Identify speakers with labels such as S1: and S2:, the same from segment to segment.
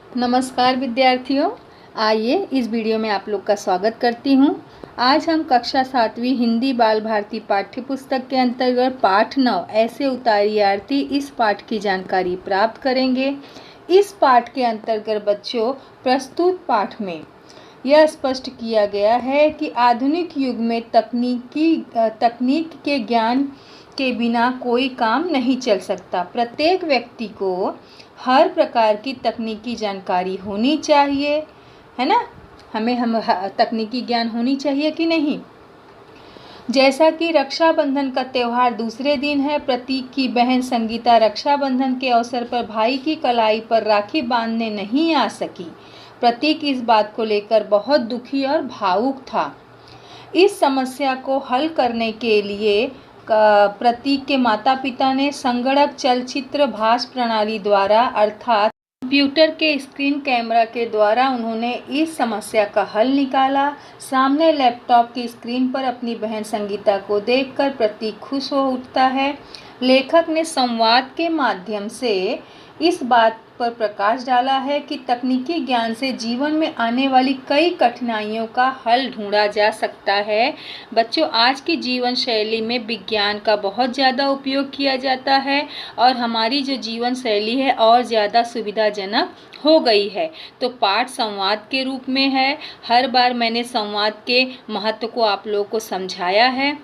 S1: नमस्कार विद्यार्थियों, आइए इस वीडियो में आप लोग का स्वागत करती हूँ। आज हम कक्षा 7वीं हिंदी बाल भारती पाठ्य पुस्तक के अंतर्गत पाठ 9 ऐसे उतारी आरती इस पाठ की जानकारी प्राप्त करेंगे। इस पाठ के अंतर्गत बच्चों प्रस्तुत पाठ में यह स्पष्ट किया गया है कि आधुनिक युग में तकनीक के ज्ञान के बिना कोई काम नहीं चल सकता। प्रत्येक व्यक्ति को हर प्रकार की तकनीकी जानकारी होनी चाहिए, है ना। हमें तकनीकी ज्ञान होनी चाहिए कि नहीं। जैसा कि रक्षाबंधन का त्यौहार दूसरे दिन है, प्रतीक की बहन संगीता रक्षाबंधन के अवसर पर भाई की कलाई पर राखी बांधने नहीं आ सकी। प्रतीक इस बात को लेकर बहुत दुखी और भावुक था। इस समस्या को हल करने के लिए प्रतीक के माता पिता ने संगणक चलचित्र भाष प्रणाली द्वारा अर्थात कंप्यूटर के स्क्रीन कैमरा के द्वारा उन्होंने इस समस्या का हल निकाला। सामने लैपटॉप की स्क्रीन पर अपनी बहन संगीता को देखकर प्रतीक खुश हो उठता है। लेखक ने संवाद के माध्यम से इस बात पर प्रकाश डाला है कि तकनीकी ज्ञान से जीवन में आने वाली कई कठिनाइयों का हल ढूंढा जा सकता है। बच्चों, आज की जीवन शैली में विज्ञान का बहुत ज़्यादा उपयोग किया जाता है और हमारी जो जीवन शैली है और ज़्यादा सुविधाजनक हो गई है। तो पाठ संवाद के रूप में है। हर बार मैंने संवाद के महत्व को आप लोगों को समझाया है।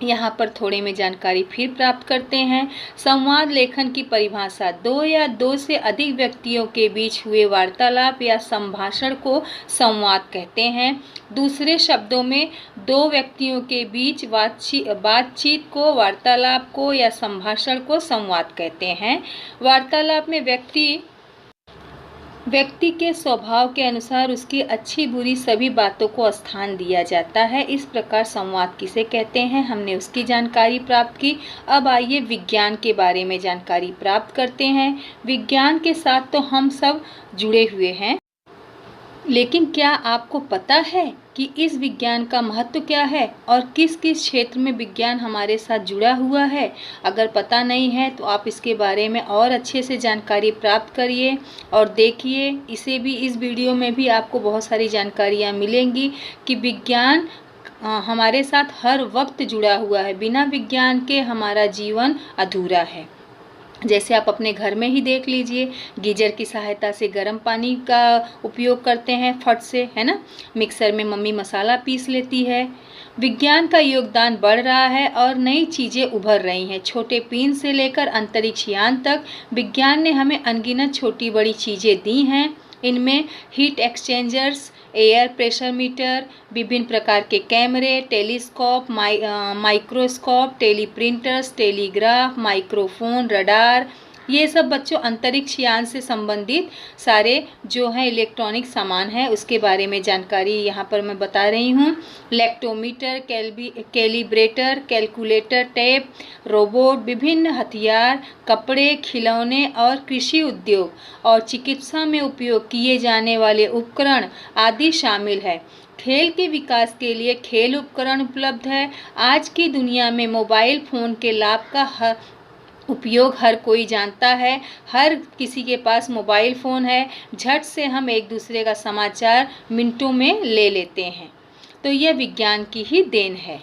S1: यहाँ पर थोड़े में जानकारी फिर प्राप्त करते हैं। संवाद लेखन की परिभाषा दो या दो से अधिक व्यक्तियों के बीच हुए वार्तालाप या संभाषण को संवाद कहते हैं। दूसरे शब्दों में दो व्यक्तियों के बीच बातचीत को, वार्तालाप को या संभाषण को संवाद कहते हैं। वार्तालाप में व्यक्ति के स्वभाव के अनुसार उसकी अच्छी बुरी सभी बातों को स्थान दिया जाता है। इस प्रकार संवाद किसे कहते हैं, हमने उसकी जानकारी प्राप्त की। अब आइए विज्ञान के बारे में जानकारी प्राप्त करते हैं। विज्ञान के साथ तो हम सब जुड़े हुए हैं, लेकिन क्या आपको पता है कि इस विज्ञान का महत्व क्या है और किस किस क्षेत्र में विज्ञान हमारे साथ जुड़ा हुआ है। अगर पता नहीं है तो आप इसके बारे में और अच्छे से जानकारी प्राप्त करिए और देखिए। इस वीडियो में भी आपको बहुत सारी जानकारियाँ मिलेंगी कि विज्ञान हमारे साथ हर वक्त जुड़ा हुआ है। बिना विज्ञान के हमारा जीवन अधूरा है। जैसे आप अपने घर में ही देख लीजिए, गीजर की सहायता से गर्म पानी का उपयोग करते हैं फट से, है ना। मिक्सर में मम्मी मसाला पीस लेती है। विज्ञान का योगदान बढ़ रहा है और नई चीज़ें उभर रही हैं। छोटे पिन से लेकर अंतरिक्ष यान तक विज्ञान ने हमें अनगिनत छोटी बड़ी चीज़ें दी हैं। इनमें heat exchangers, air pressure meter, विभिन्न प्रकार के कैमरे, telescope, microscope, teleprinters, telegraph, microphone, radar, ये सब बच्चों अंतरिक्ष यान से संबंधित सारे जो हैं इलेक्ट्रॉनिक सामान हैं उसके बारे में जानकारी यहाँ पर मैं बता रही हूँ। Lactometer, calibrator, calculator, tape, robot, विभिन्न हथियार, कपड़े, खिलौने और कृषि उद्योग और चिकित्सा में उपयोग किए जाने वाले उपकरण आदि शामिल है। खेल के विकास के लिए खेल उपकरण उपलब्ध है। आज की दुनिया में मोबाइल फ़ोन के लाभ का उपयोग हर कोई जानता है। हर किसी के पास मोबाइल फ़ोन है। झट से हम एक दूसरे का समाचार मिनटों में ले लेते हैं। तो यह विज्ञान की ही देन है।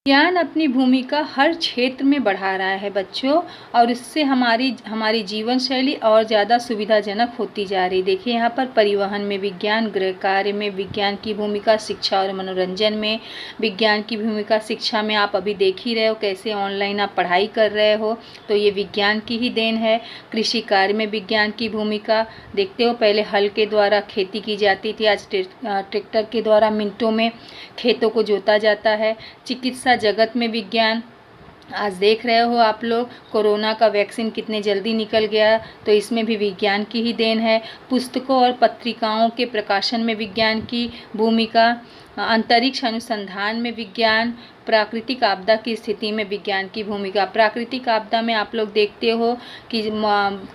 S1: विज्ञान अपनी भूमिका हर क्षेत्र में बढ़ा रहा है बच्चों, और इससे हमारी जीवन शैली और ज़्यादा सुविधाजनक होती जा रही। देखिए यहाँ पर परिवहन में विज्ञान, गृह कार्य में विज्ञान की भूमिका, शिक्षा और मनोरंजन में विज्ञान की भूमिका। शिक्षा में आप अभी देख ही रहे हो कैसे ऑनलाइन आप पढ़ाई कर रहे हो, तो ये विज्ञान की ही देन है। कृषि कार्य में विज्ञान की भूमिका देखते हो, पहले हल के द्वारा खेती की जाती थी, आज ट्रैक्टर के द्वारा मिनटों में खेतों को जोता जाता है। चिकित्सा जगत में विज्ञान, आज देख रहे हो आप लोग कोरोना का वैक्सीन कितने जल्दी निकल गया, तो इसमें भी विज्ञान की ही देन है। पुस्तकों और पत्रिकाओं के प्रकाशन में विज्ञान की भूमिका। अंतरिक्ष अनुसंधान में विज्ञान, प्राकृतिक आपदा की स्थिति में विज्ञान की भूमिका। प्राकृतिक आपदा में आप लोग देखते हो कि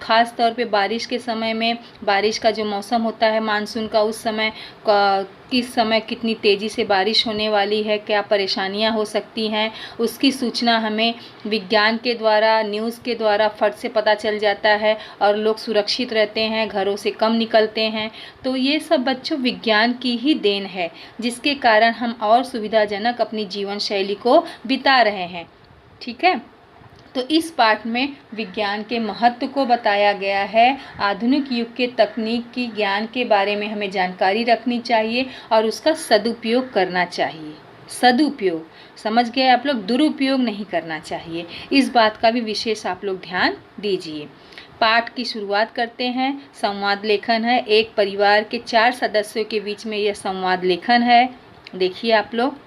S1: खास तौर पे बारिश के समय में, बारिश का जो मौसम होता है मानसून का, उस समय किस समय कितनी तेज़ी से बारिश होने वाली है, क्या परेशानियां हो सकती हैं, उसकी सूचना हमें विज्ञान के द्वारा, न्यूज़ के द्वारा फट से पता चल जाता है और लोग सुरक्षित रहते हैं, घरों से कम निकलते हैं। तो ये सब बच्चों विज्ञान की ही देन है, जिसके कारण हम और सुविधाजनक अपनी जीवन शैली को बिता रहे हैं। ठीक है, तो इस पाठ में विज्ञान के महत्व को बताया गया है। आधुनिक युग के तकनीकी ज्ञान के बारे में हमें जानकारी रखनी चाहिए और उसका सदुपयोग करना चाहिए। सदुपयोग, समझ गए आप लोग, दुरुपयोग नहीं करना चाहिए। इस बात का भी विशेष आप लोग ध्यान दीजिए। पाठ की शुरुआत करते हैं। संवाद लेखन है। एक परिवार के 4 सदस्यों के बीच में यह संवाद लेखन है। देखिए आप लोग,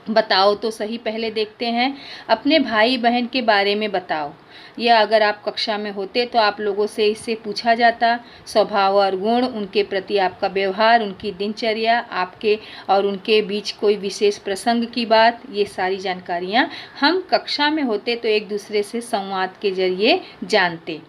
S1: बताओ तो सही, पहले देखते हैं। अपने भाई बहन के बारे में बताओ। यह अगर आप कक्षा में होते तो आप लोगों से इससे पूछा जाता। स्वभाव और गुण, उनके प्रति आपका व्यवहार, उनकी दिनचर्या, आपके और उनके बीच कोई विशेष प्रसंग की बात, ये सारी जानकारियाँ हम कक्षा में होते तो एक दूसरे से संवाद के जरिए जानते।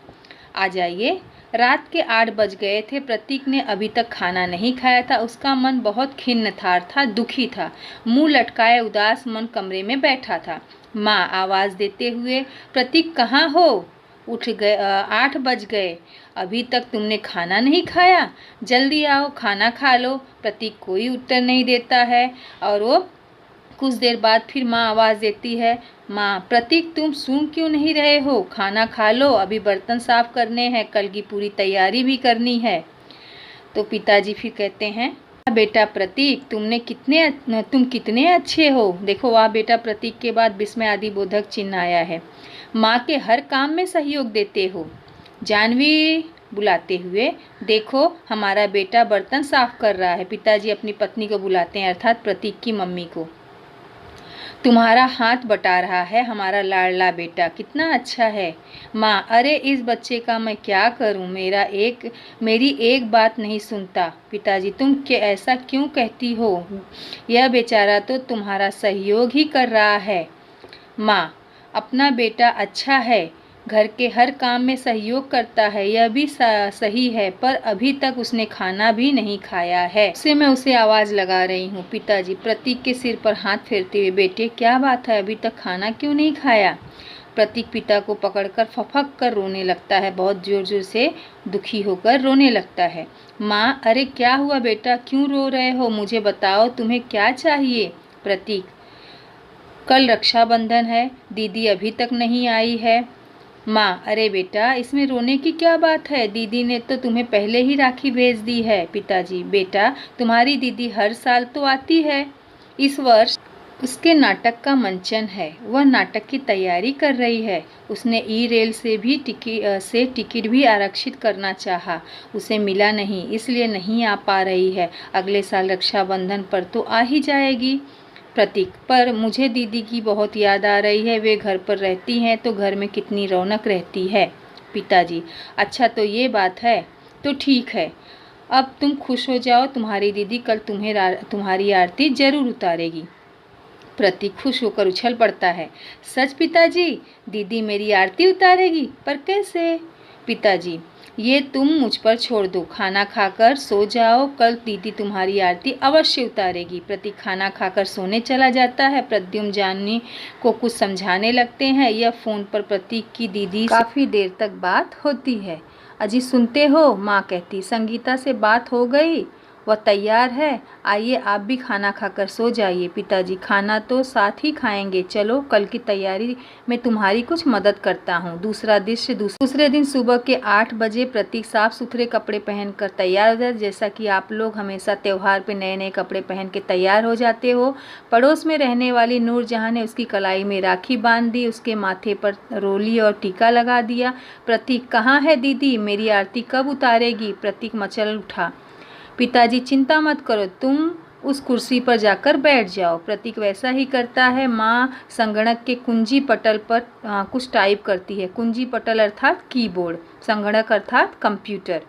S1: आ जाइए। रात के 8 बज गए थे। प्रतीक ने अभी तक खाना नहीं खाया था। उसका मन बहुत खिन्न था अर्थात दुखी था। मुंह लटकाए उदास मन कमरे में बैठा था। माँ आवाज़ देते हुए, प्रतीक कहाँ हो? उठ गए, 8 बज गए, अभी तक तुमने खाना नहीं खाया? जल्दी आओ, खाना खा लो। प्रतीक कोई उत्तर नहीं देता है और वो कुछ देर बाद फिर माँ आवाज़ देती है, माँ प्रतीक तुम सुन क्यों नहीं रहे हो? खाना खा लो, अभी बर्तन साफ करने हैं, कल की पूरी तैयारी भी करनी है। तो पिताजी फिर कहते हैं, बेटा प्रतीक तुम कितने अच्छे हो। देखो, वाह बेटा प्रतीक के बाद विस्मय आदि बोधक चिन्ह आया है। माँ के हर काम में सहयोग देते हो। जानवी बुलाते हुए, देखो हमारा बेटा बर्तन साफ कर रहा है। पिताजी अपनी पत्नी को बुलाते हैं अर्थात प्रतीक की मम्मी को। तुम्हारा हाथ बटा रहा है हमारा लाडला बेटा, कितना अच्छा है। माँ, अरे इस बच्चे का मैं क्या करूँ, मेरी एक बात नहीं सुनता। पिताजी, तुम ऐसा क्यों कहती हो? यह बेचारा तो तुम्हारा सहयोग ही कर रहा है। माँ, अपना बेटा अच्छा है, घर के हर काम में सहयोग करता है, यह भी सही है, पर अभी तक उसने खाना भी नहीं खाया है। मैं उसे आवाज़ लगा रही हूँ। पिताजी प्रतीक के सिर पर हाथ फेरते हुए, बेटे क्या बात है, अभी तक खाना क्यों नहीं खाया? प्रतीक पिता को पकड़कर फफक कर रोने लगता है, बहुत जोर जोर से दुखी होकर रोने लगता है। माँ, अरे क्या हुआ बेटा, क्यों रो रहे हो? मुझे बताओ, तुम्हें क्या चाहिए? प्रतीक, कल रक्षाबंधन है, दीदी अभी तक नहीं आई है। माँ, अरे बेटा इसमें रोने की क्या बात है, दीदी ने तो तुम्हें पहले ही राखी भेज दी है। पिताजी, बेटा तुम्हारी दीदी हर साल तो आती है, इस वर्ष उसके नाटक का मंचन है, वह नाटक की तैयारी कर रही है। उसने ई-रेल से टिकट भी आरक्षित करना चाहा, उसे मिला नहीं, इसलिए नहीं आ पा रही है। अगले साल रक्षाबंधन पर तो आ ही जाएगी। प्रतीक, पर मुझे दीदी की बहुत याद आ रही है, वे घर पर रहती हैं तो घर में कितनी रौनक रहती है। पिताजी, अच्छा तो ये बात है, तो ठीक है, अब तुम खुश हो जाओ, तुम्हारी दीदी कल तुम्हारी आरती जरूर उतारेगी। प्रतीक खुश होकर उछल पड़ता है, सच पिताजी, दीदी मेरी आरती उतारेगी, पर कैसे? पिताजी, ये तुम मुझ पर छोड़ दो, खाना खाकर सो जाओ, कल दीदी तुम्हारी आरती अवश्य उतारेगी। प्रतीक खाना खाकर सोने चला जाता है। प्रद्युम्न जानवी को कुछ समझाने लगते हैं। यह फोन पर प्रतीक की दीदी काफ़ी देर तक बात होती है। अजी सुनते हो, माँ कहती, संगीता से बात हो गई, वह तैयार है, आइए आप भी खाना खाकर सो जाइए। पिताजी, खाना तो साथ ही खाएंगे, चलो कल की तैयारी में तुम्हारी कुछ मदद करता हूँ। दूसरा दृश्य, दूसरे दिन सुबह के 8 बजे प्रतीक साफ सुथरे कपड़े पहनकर तैयार हो जाए। जैसा कि आप लोग हमेशा त्यौहार पे नए नए कपड़े पहन के तैयार हो जाते हो। पड़ोस में रहने वाली नूरजहां ने उसकी कलाई में राखी बांध दी, उसके माथे पर रोली और टीका लगा दिया। प्रतीक, कहाँ है दीदी, मेरी आरती कब उतारेगी? प्रतीक मचल उठा। पिताजी, चिंता मत करो, तुम उस कुर्सी पर जाकर बैठ जाओ। प्रतीक वैसा ही करता है। माँ संगणक के कुंजी पटल पर कुछ टाइप करती है। कुंजी पटल अर्थात कीबोर्ड, संगणक अर्थात कंप्यूटर।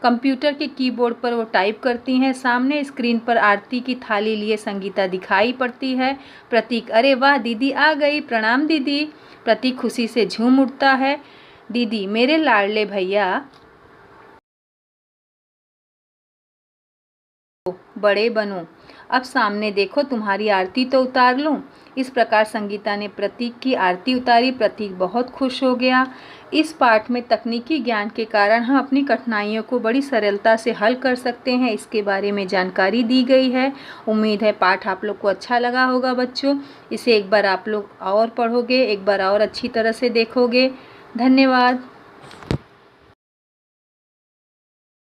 S1: कंप्यूटर के कीबोर्ड पर वो टाइप करती हैं। सामने स्क्रीन पर आरती की थाली लिए संगीता दिखाई पड़ती है। प्रतीक, अरे वाह दीदी आ गई, प्रणाम दीदी। प्रतीक खुशी से झूम उठता है। दीदी, मेरे लाडले भैया बड़े बनो, अब सामने देखो तुम्हारी आरती तो उतार लूं। इस प्रकार संगीता ने प्रतीक की आरती उतारी। प्रतीक बहुत खुश हो गया। इस पाठ में तकनीकी ज्ञान के कारण हम अपनी कठिनाइयों को बड़ी सरलता से हल कर सकते हैं, इसके बारे में जानकारी दी गई है। उम्मीद है पाठ आप लोग को अच्छा लगा होगा बच्चों। इसे एक बार आप लोग और पढ़ोगे, एक बार और अच्छी तरह से देखोगे। धन्यवाद।